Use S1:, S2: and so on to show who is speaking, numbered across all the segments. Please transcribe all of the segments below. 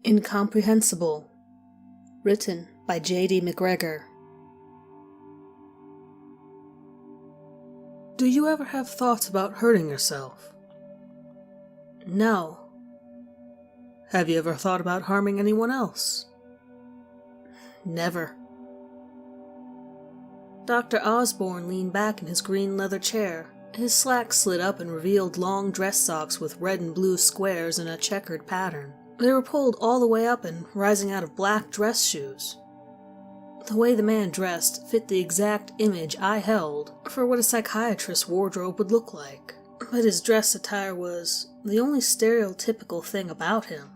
S1: Incomprehensible. Written by JD McGregor. Do you ever have thoughts about hurting yourself? No. Have you ever thought about harming anyone else? Never. Dr. Osborne leaned back in his green leather chair. His slacks slid up and revealed long dress socks with red and blue squares in a checkered pattern. They were pulled all the way up and rising out of black dress shoes. The way the man dressed fit the exact image I held for what a psychiatrist's wardrobe would look like. But his dress attire was the only stereotypical thing about him.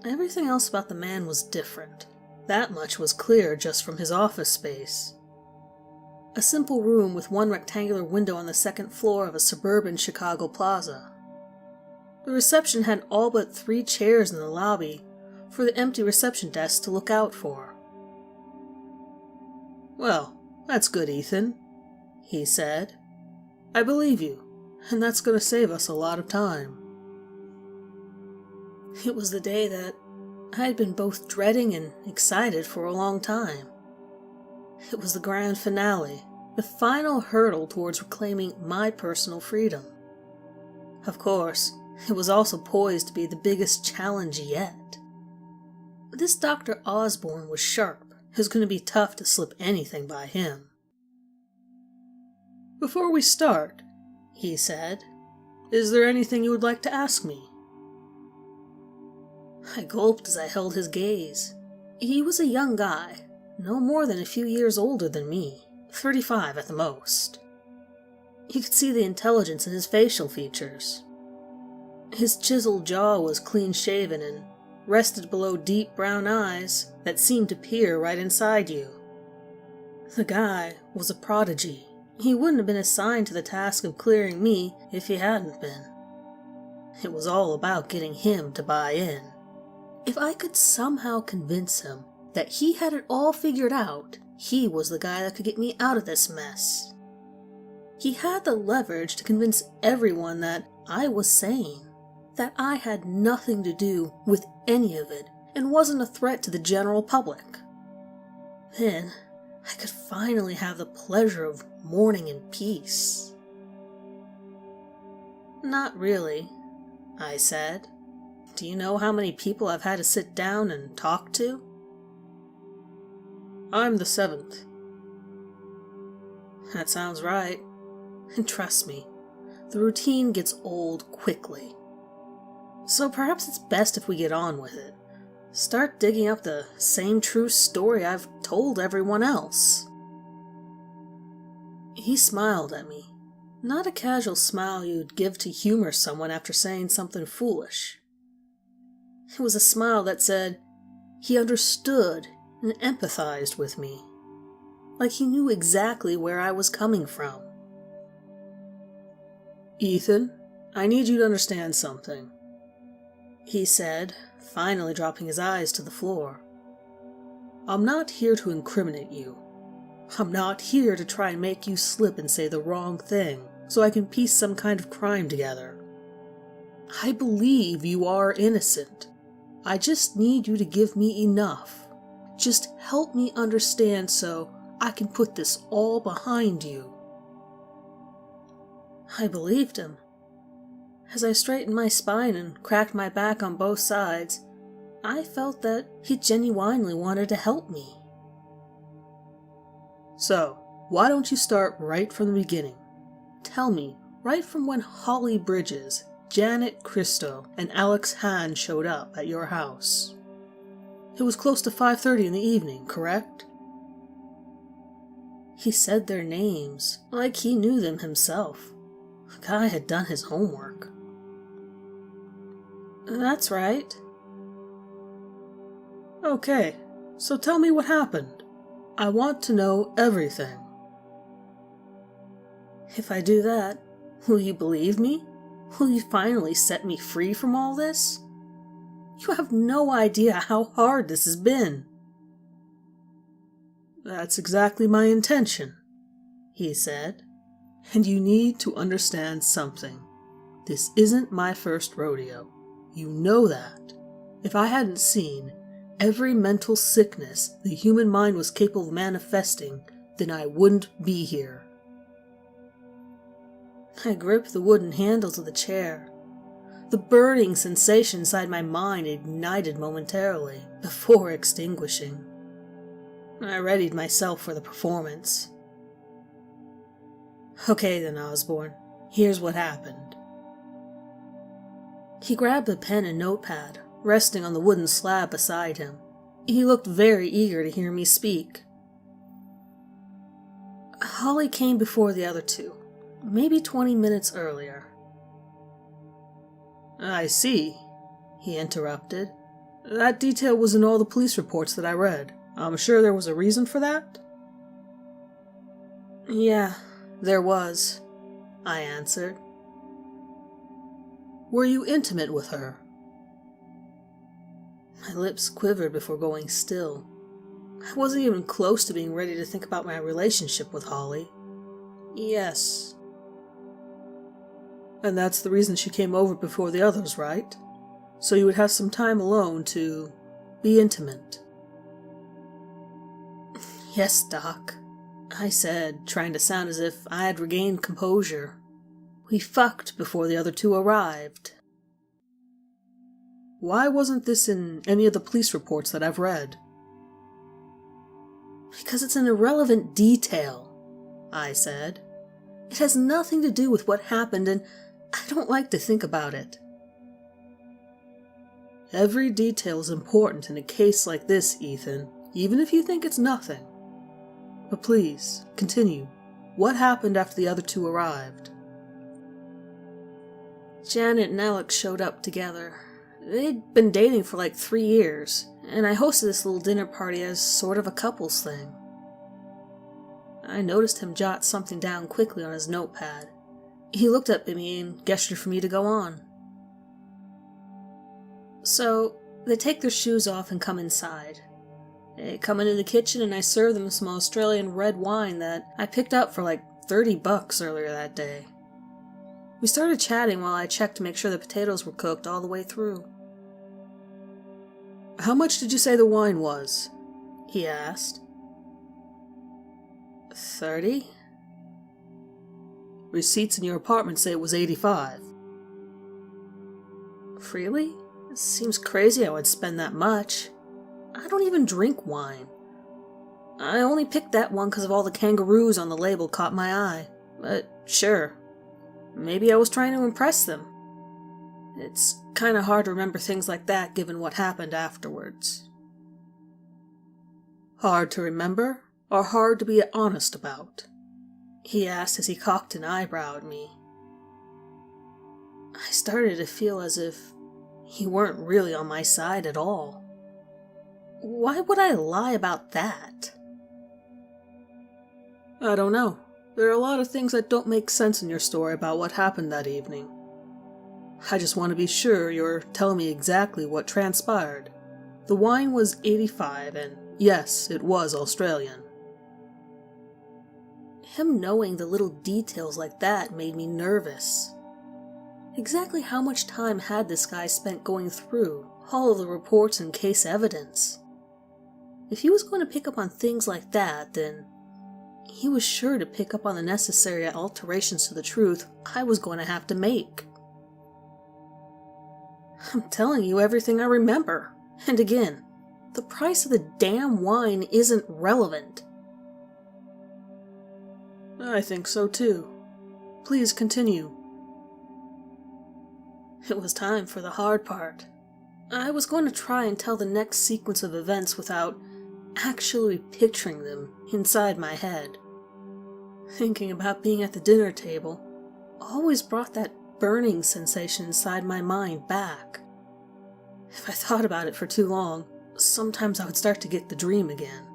S1: Everything else about the man was different. That much was clear just from his office space. A simple room with one rectangular window on the second floor of a suburban Chicago plaza. The reception had all but 3 chairs in the lobby for the empty reception desk to look out for. "Well, that's good, Ethan," he said. "I believe you, and that's going to save us a lot of time." It was the day that I had been both dreading and excited for a long time. It was the grand finale, the final hurdle towards reclaiming my personal freedom. Of course, it was also poised to be the biggest challenge yet. This Dr. Osborne was sharp. It was going to be tough to slip anything by him. "Before we start," he said, "is there anything you would like to ask me?" I gulped as I held his gaze. He was a young guy, no more than a few years older than me, 35 at the most. You could see the intelligence in his facial features. His chiseled jaw was clean-shaven and rested below deep brown eyes that seemed to peer right inside you. The guy was a prodigy. He wouldn't have been assigned to the task of clearing me if he hadn't been. It was all about getting him to buy in. If I could somehow convince him that he had it all figured out, he was the guy that could get me out of this mess. He had the leverage to convince everyone that I was sane, that I had nothing to do with any of it and wasn't a threat to the general public. Then I could finally have the pleasure of mourning in peace. "Not really," I said. "Do you know how many people I've had to sit down and talk to?" "I'm the 7th. "That sounds right. And trust me, the routine gets old quickly. So perhaps it's best if we get on with it. Start digging up the same true story I've told everyone else." He smiled at me. Not a casual smile you'd give to humor someone after saying something foolish. It was a smile that said he understood and empathized with me, like he knew exactly where I was coming from. "Ethan, I need you to understand something," he said, finally dropping his eyes to the floor. "I'm not here to incriminate you. I'm not here to try and make you slip and say the wrong thing so I can piece some kind of crime together. I believe you are innocent. I just need you to give me enough. Just help me understand so I can put this all behind you." I believed him. As I straightened my spine and cracked my back on both sides, I felt that he genuinely wanted to help me. "So, why don't you start right from the beginning? Tell me, right from when Holly Bridges, Janet Christo, and Alex Hahn showed up at your house. It was close to 5:30 in the evening, correct?" He said their names, like he knew them himself. The guy had done his homework. "That's right." "Okay, so tell me what happened. I want to know everything." "If I do that, will you believe me? Will you finally set me free from all this? You have no idea how hard this has been." "That's exactly my intention," he said. "And you need to understand something. This isn't my first rodeo. You know that. If I hadn't seen every mental sickness the human mind was capable of manifesting, then I wouldn't be here. I gripped the wooden handles of the chair. The burning sensation inside my mind ignited momentarily, before extinguishing. I readied myself for the performance. Okay then, Osborne, here's what happened. He grabbed a pen and notepad, resting on the wooden slab beside him. He looked very eager to hear me speak. Holly came before the other two, maybe 20 minutes earlier. I see, he interrupted. That detail was in all the police reports that I read. I'm sure there was a reason for that? Yeah, there was, I answered. Were you intimate with her? My lips quivered before going still. I wasn't even close to being ready to think about my relationship with Holly. Yes. And that's the reason she came over before the others, right? So you would have some time alone to be intimate. Yes, Doc, I said, trying to sound as if I had regained composure. We fucked before the other two arrived. Why wasn't this in any of the police reports that I've read? Because it's an irrelevant detail, I said. It has nothing to do with what happened, and I don't like to think about it. Every detail is important in a case like this, Ethan, even if you think it's nothing. But please, continue. What happened after the other two arrived? Janet and Alex showed up together. They'd been dating for like 3 years, and I hosted this little dinner party as sort of a couples thing. I noticed him jot something down quickly on his notepad. He looked up at me and gestured for me to go on. So, they take their shoes off and come inside. They come into the kitchen and I serve them some Australian red wine that I picked up for like $30 earlier that day. We started chatting while I checked to make sure the potatoes were cooked all the way through. How much did you say the wine was? He asked. 30? Receipts in your apartment say it was 85. Really? It seems crazy I would spend that much. I don't even drink wine. I only picked that one because of all the kangaroos on the label caught my eye. But sure, maybe I was trying to impress them. It's kind of hard to remember things like that given what happened afterwards. Hard to remember, or hard to be honest about? He asked as he cocked an eyebrow at me. I started to feel as if he weren't really on my side at all. Why would I lie about that? I don't know. There are a lot of things that don't make sense in your story about what happened that evening. I just want to be sure you're telling me exactly what transpired. The wine was 85, and yes, it was Australian. Him knowing the little details like that made me nervous. Exactly how much time had this guy spent going through all of the reports and case evidence? If he was going to pick up on things like that, then he was sure to pick up on the necessary alterations to the truth I was going to have to make. I'm telling you everything I remember. And again, the price of the damn wine isn't relevant. I think so too. Please continue. It was time for the hard part. I was going to try and tell the next sequence of events without actually picturing them inside my head. Thinking about being at the dinner table always brought that burning sensation inside my mind back. If I thought about it for too long, sometimes I would start to get the dream again.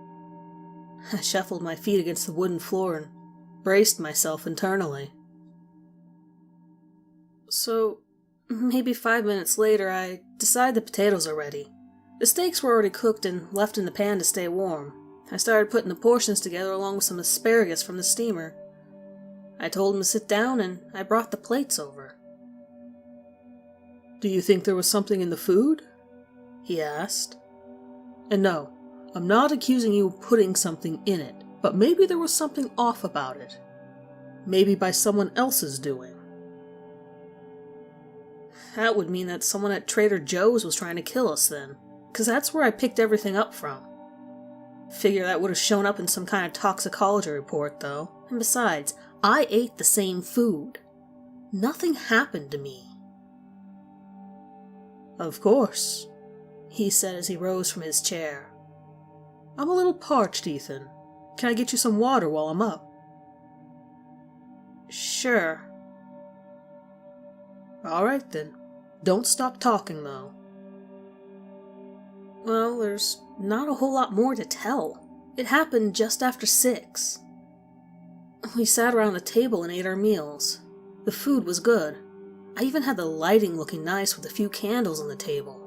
S1: I shuffled my feet against the wooden floor and braced myself internally. So, maybe 5 minutes later, I decide the potatoes are ready. The steaks were already cooked and left in the pan to stay warm. I started putting the portions together along with some asparagus from the steamer. I told him to sit down and I brought the plates over. Do you think there was something in the food? he asked. And no, I'm not accusing you of putting something in it, but maybe there was something off about it. Maybe by someone else's doing. That would mean that someone at Trader Joe's was trying to kill us then, 'cause that's where I picked everything up from. Figure that would have shown up in some kind of toxicology report, though. And besides, I ate the same food. Nothing happened to me. Of course, he said as he rose from his chair. I'm a little parched, Ethan. Can I get you some water while I'm up? Sure. Alright then. Don't stop talking, though. Well, there's not a whole lot more to tell. It happened just after 6. We sat around the table and ate our meals. The food was good. I even had the lighting looking nice with a few candles on the table.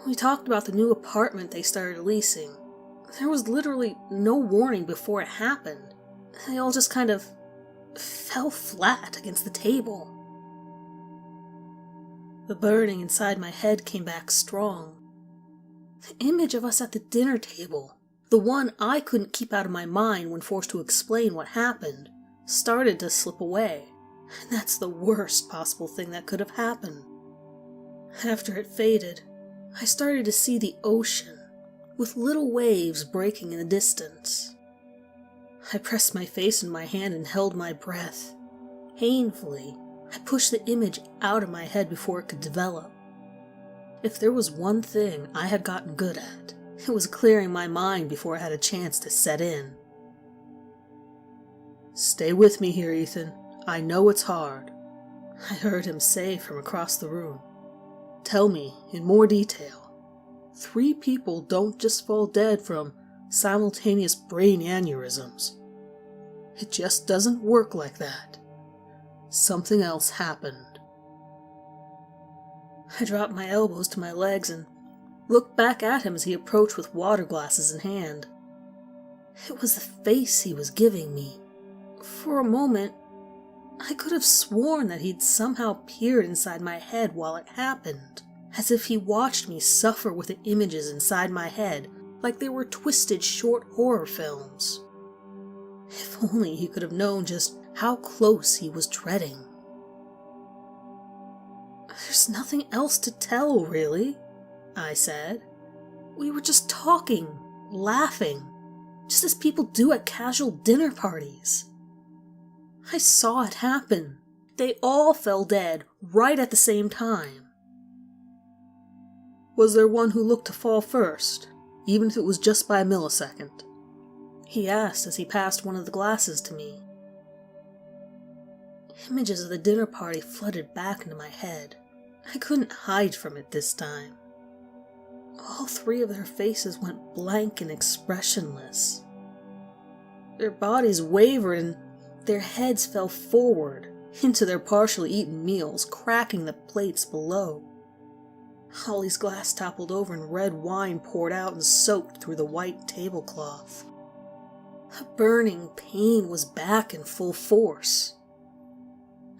S1: We talked about the new apartment they started leasing. There was literally no warning before it happened. They all just kind of fell flat against the table. The burning inside my head came back strong. The image of us at the dinner table, the one I couldn't keep out of my mind when forced to explain what happened, started to slip away. And that's the worst possible thing that could have happened. After it faded, I started to see the ocean, with little waves breaking in the distance. I pressed my face in my hand and held my breath. Painfully, I pushed the image out of my head before it could develop. If there was one thing I had gotten good at, it was clearing my mind before I had a chance to set in. Stay with me here, Ethan. I know it's hard, I heard him say from across the room. Tell me in more detail. 3 people don't just fall dead from simultaneous brain aneurysms. It just doesn't work like that. Something else happened. I dropped my elbows to my legs and looked back at him as he approached with water glasses in hand. It was the face he was giving me. For a moment, I could have sworn that he'd somehow peered inside my head while it happened, as if he watched me suffer with the images inside my head like they were twisted short horror films. If only he could have known just how close he was treading. There's nothing else to tell, really, I said. We were just talking, laughing, just as people do at casual dinner parties. I saw it happen. They all fell dead right at the same time. Was there one who looked to fall first, even if it was just by a millisecond? He asked as he passed one of the glasses to me. Images of the dinner party flooded back into my head. I couldn't hide from it this time. All 3 of their faces went blank and expressionless. Their bodies wavered and their heads fell forward into their partially eaten meals, cracking the plates below. Holly's glass toppled over and red wine poured out and soaked through the white tablecloth. The burning pain was back in full force.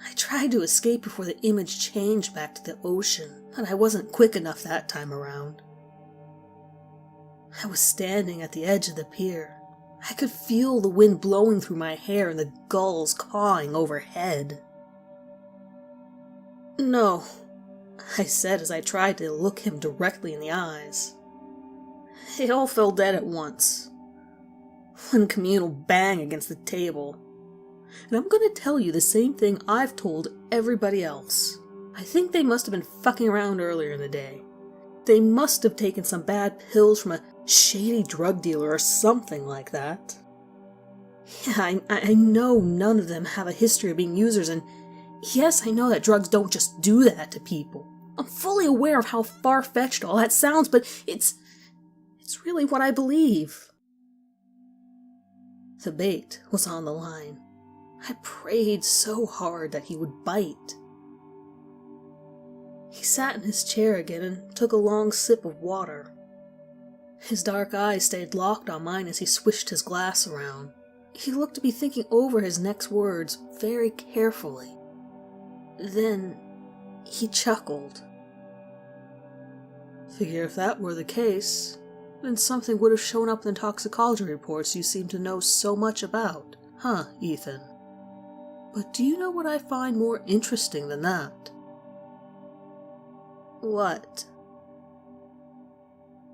S1: I tried to escape before the image changed back to the ocean, but I wasn't quick enough that time around. I was standing at the edge of the pier. I could feel the wind blowing through my hair and the gulls cawing overhead. No, I said as I tried to look him directly in the eyes. They all fell dead at once. One communal bang against the table. And I'm going to tell you the same thing I've told everybody else. I think they must have been fucking around earlier in the day. They must have taken some bad pills from a shady drug dealer or something like that. Yeah, I know none of them have a history of being users, and yes, I know that drugs don't just do that to people. I'm fully aware of how far-fetched all that sounds, but it's really what I believe. The bait was on the line. I prayed so hard that he would bite. He sat in his chair again and took a long sip of water. His dark eyes stayed locked on mine as he swished his glass around. He looked to be thinking over his next words very carefully. Then he chuckled. Figure if that were the case, then something would have shown up in the toxicology reports you seem to know so much about, huh, Ethan? But do you know what I find more interesting than that? What?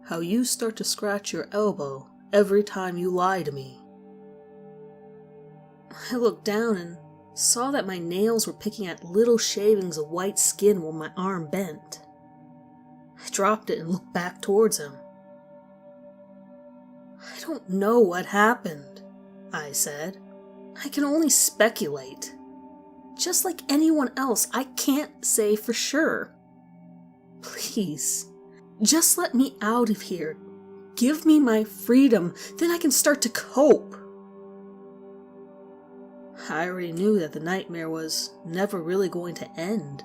S1: How you start to scratch your elbow every time you lie to me. I looked down and saw that my nails were picking at little shavings of white skin where my arm bent. I dropped it and looked back towards him. I don't know what happened, I said. I can only speculate. Just like anyone else, I can't say for sure. Please, just let me out of here. Give me my freedom, then I can start to cope. I already knew that the nightmare was never really going to end.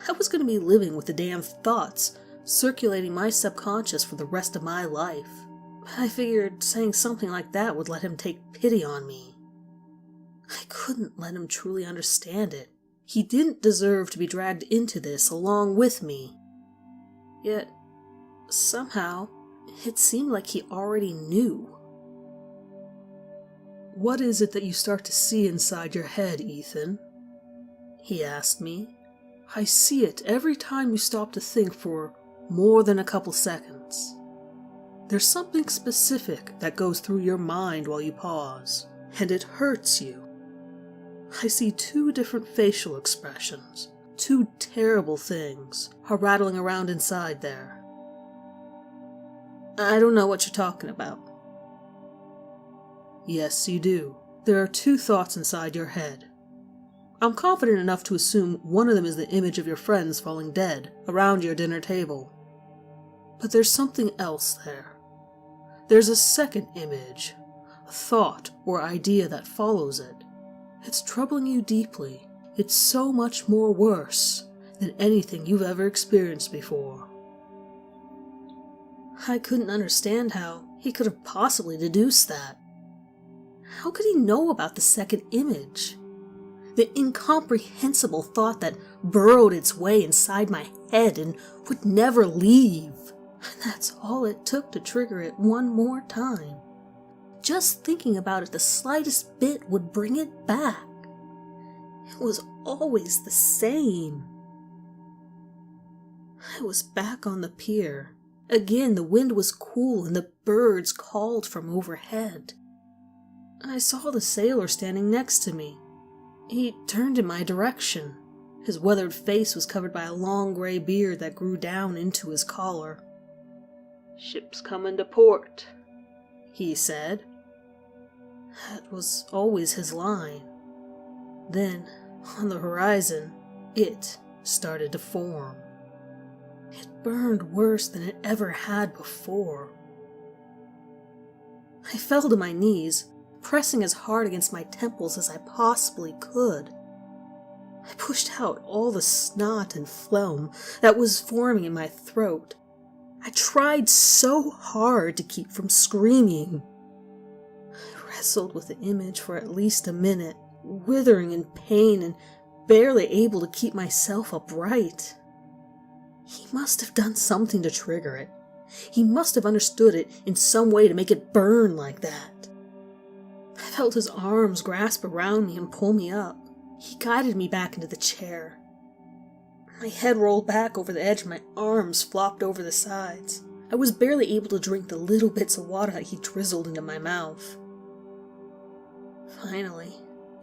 S1: I was going to be living with the damn thoughts circulating my subconscious for the rest of my life. I figured saying something like that would let him take pity on me. I couldn't let him truly understand it. He didn't deserve to be dragged into this along with me. Yet, somehow, it seemed like he already knew. What is it that you start to see inside your head, Ethan? He asked me. I see it every time you stop to think for more than a couple seconds. There's something specific that goes through your mind while you pause, and it hurts you. I see two different facial expressions, two terrible things are rattling around inside there. I don't know what you're talking about. Yes, you do. There are two thoughts inside your head. I'm confident enough to assume one of them is the image of your friends falling dead around your dinner table. But there's something else there. There's a second image, a thought or idea that follows it. It's troubling you deeply. It's so much more worse than anything you've ever experienced before. I couldn't understand how he could have possibly deduced that. How could he know about the second image? The incomprehensible thought that burrowed its way inside my head and would never leave. And that's all it took to trigger it one more time. Just thinking about it the slightest bit would bring it back. It was always the same. I was back on the pier. Again, the wind was cool and the birds called from overhead. I saw the sailor standing next to me. He turned in my direction. His weathered face was covered by a long gray beard that grew down into his collar. "Ship's coming to port," he said. That was always his line. Then, on the horizon, it started to form. It burned worse than it ever had before. I fell to my knees, pressing as hard against my temples as I possibly could. I pushed out all the snot and phlegm that was forming in my throat. I tried so hard to keep from screaming. I wrestled with the image for at least a minute, withering in pain and barely able to keep myself upright. He must have done something to trigger it. He must have understood it in some way to make it burn like that. I felt his arms grasp around me and pull me up. He guided me back into the chair. My head rolled back over the edge and my arms flopped over the sides. I was barely able to drink the little bits of water that he drizzled into my mouth. Finally,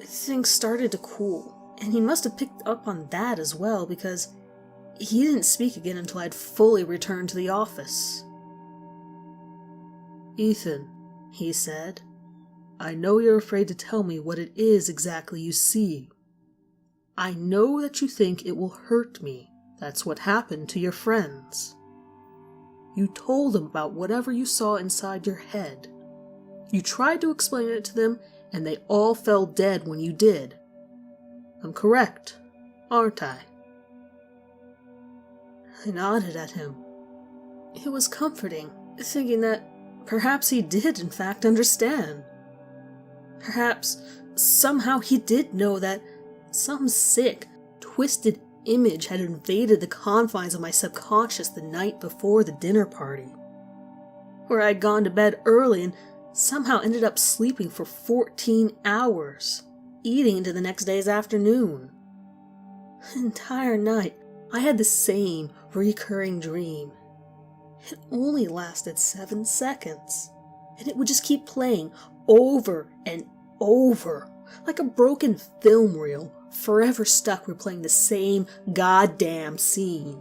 S1: things started to cool, and he must have picked up on that as well because he didn't speak again until I'd fully returned to the office. "Ethan," he said, "I know you're afraid to tell me what it is exactly you see. I know that you think it will hurt me. That's what happened to your friends. You told them about whatever you saw inside your head. You tried to explain it to them, and they all fell dead when you did. I'm correct, aren't I?" I nodded at him. It was comforting, thinking that perhaps he did in fact understand. Perhaps somehow he did know that some sick, twisted image had invaded the confines of my subconscious the night before the dinner party, where I'd gone to bed early and somehow ended up sleeping for 14 hours, eating into the next day's afternoon. The entire night, I had the same recurring dream. It only lasted 7 seconds, and it would just keep playing over and over, like a broken film reel, forever stuck replaying the same goddamn scene.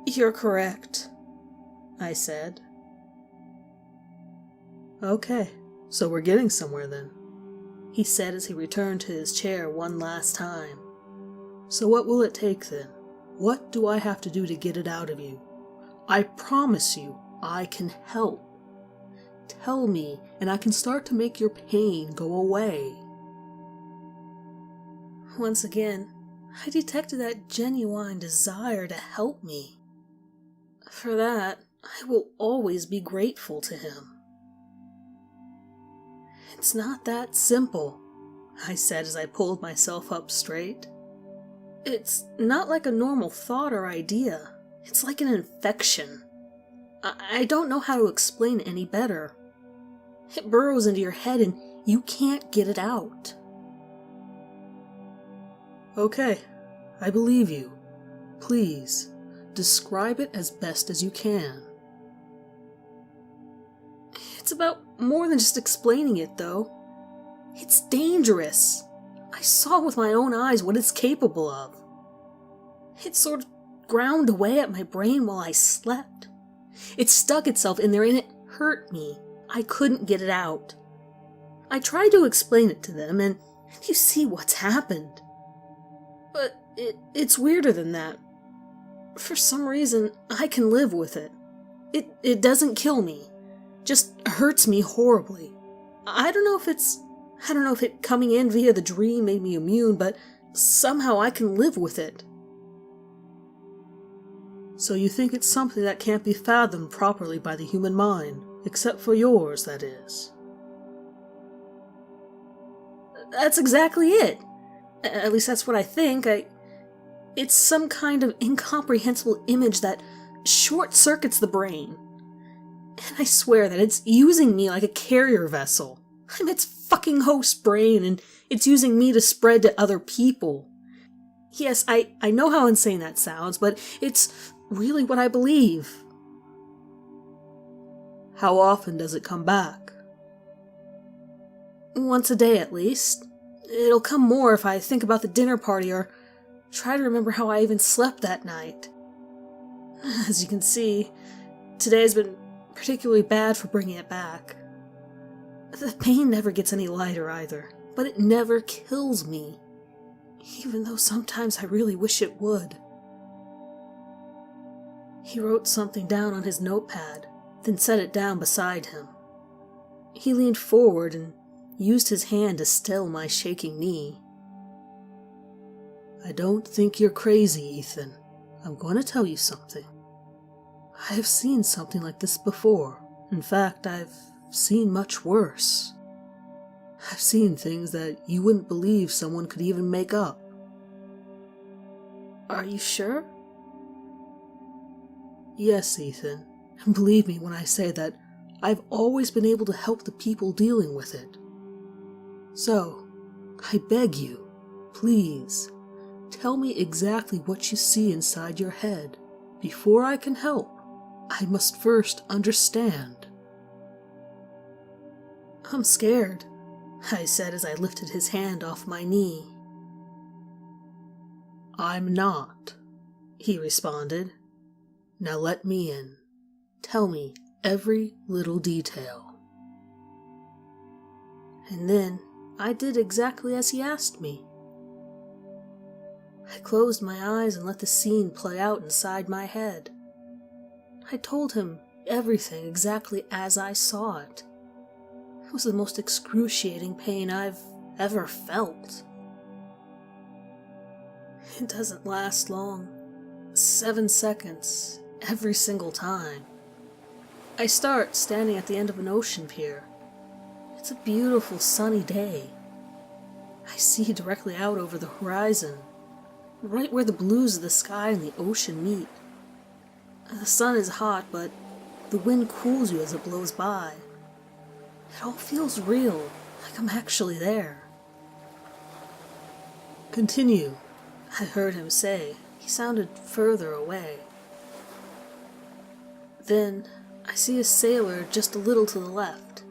S1: "You're correct," I said. "Okay, so we're getting somewhere then," he said as he returned to his chair one last time. "So what will it take then? What do I have to do to get it out of you? I promise you I can help. Tell me, and I can start to make your pain go away." Once again, I detected that genuine desire to help me. For that, I will always be grateful to him. "It's not that simple," I said as I pulled myself up straight. "It's not like a normal thought or idea. It's like an infection. I don't know how to explain it any better. It burrows into your head and you can't get it out." "Okay, I believe you. Please, describe it as best as you can." "It's about more than just explaining it, though. It's dangerous. I saw with my own eyes what it's capable of. It sort of ground away at my brain while I slept. It stuck itself in there and it hurt me. I couldn't get it out. I tried to explain it to them, and you see what's happened. But it's weirder than that. For some reason, I can live with it. It doesn't kill me. Just hurts me horribly. I don't know if it coming in via the dream made me immune, but somehow I can live with it." "So you think it's something that can't be fathomed properly by the human mind, except for yours, that is?" "That's exactly it. At least that's what I think. It's some kind of incomprehensible image that short-circuits the brain. And I swear that it's using me like a carrier vessel. I'm its fucking host brain, and it's using me to spread to other people. Yes, I know how insane that sounds, but it's really what I believe." "How often does it come back?" "Once a day at least. It'll come more if I think about the dinner party or try to remember how I even slept that night. As you can see, today's been particularly bad for bringing it back. The pain never gets any lighter either, but it never kills me, even though sometimes I really wish it would." He wrote something down on his notepad, then set it down beside him. He leaned forward and used his hand to still my shaking knee. "I don't think you're crazy, Ethan. I'm going to tell you something. I have seen something like this before. In fact, I've seen much worse. I've seen things that you wouldn't believe someone could even make up." "Are you sure?" "Yes, Ethan, and believe me when I say that I've always been able to help the people dealing with it. So, I beg you, please, tell me exactly what you see inside your head. Before I can help, I must first understand." "I'm scared," I said as I lifted his hand off my knee. "I'm not," he responded. "Now let me in. Tell me every little detail." And then I did exactly as he asked me. I closed my eyes and let the scene play out inside my head. I told him everything exactly as I saw it. It was the most excruciating pain I've ever felt. It doesn't last long. 7 seconds, every single time. I start standing at the end of an ocean pier. It's a beautiful sunny day. I see directly out over the horizon, right where the blues of the sky and the ocean meet. The sun is hot, but the wind cools you as it blows by. It all feels real, like I'm actually there. "Continue," I heard him say. He sounded further away. Then I see a sailor just a little to the left.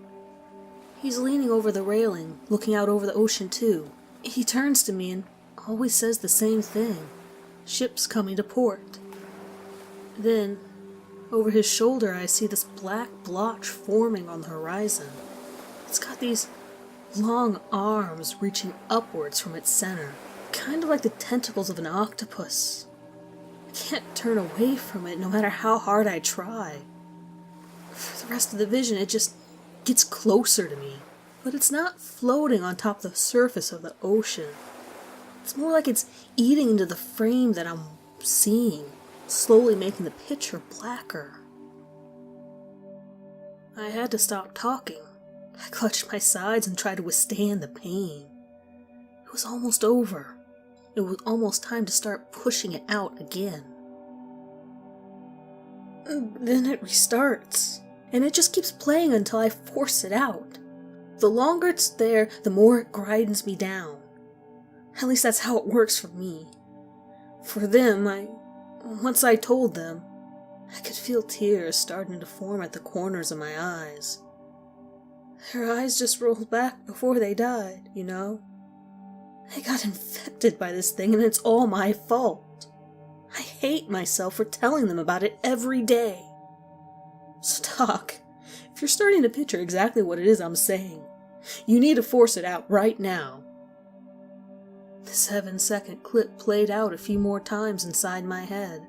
S1: He's leaning over the railing, looking out over the ocean too. He turns to me and always says the same thing. "Ship's coming to port." Then, over his shoulder, I see this black blotch forming on the horizon. It's got these long arms reaching upwards from its center, kind of like the tentacles of an octopus. I can't turn away from it no matter how hard I try. For the rest of the vision, it just gets closer to me. But it's not floating on top of the surface of the ocean. It's more like it's eating into the frame that I'm seeing, slowly making the picture blacker. I had to stop talking. I clutched my sides and tried to withstand the pain. It was almost over. It was almost time to start pushing it out again. Then it restarts, and it just keeps playing until I force it out. The longer it's there, the more it grinds me down. At least that's how it works for me. For them, once I told them, I could feel tears starting to form at the corners of my eyes. Their eyes just rolled back before they died, you know? I got infected by this thing, and it's all my fault. I hate myself for telling them about it every day. So Doc, if you're starting to picture exactly what it is I'm saying, you need to force it out right now. The 7-second clip played out a few more times inside my head.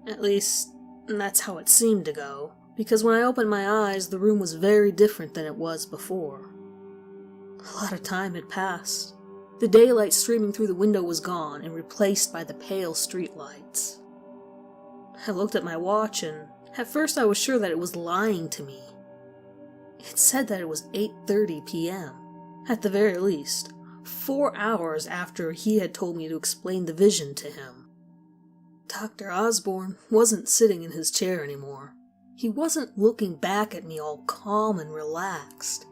S1: At least, that's how it seemed to go, because when I opened my eyes, the room was very different than it was before. A lot of time had passed. The daylight streaming through the window was gone and replaced by the pale streetlights. I looked at my watch, and at first I was sure that it was lying to me. It said that it was 8:30 p.m., at the very least, 4 hours after he had told me to explain the vision to him. Dr. Osborne wasn't sitting in his chair anymore. He wasn't looking back at me all calm and relaxed,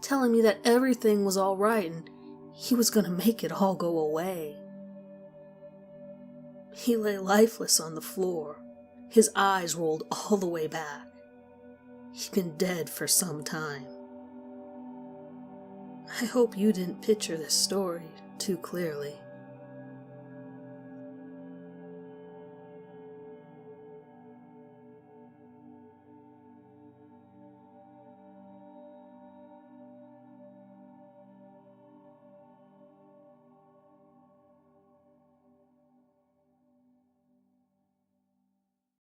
S1: telling me that everything was all right and he was going to make it all go away. He lay lifeless on the floor, his eyes rolled all the way back. He'd been dead for some time. I hope you didn't picture this story too clearly.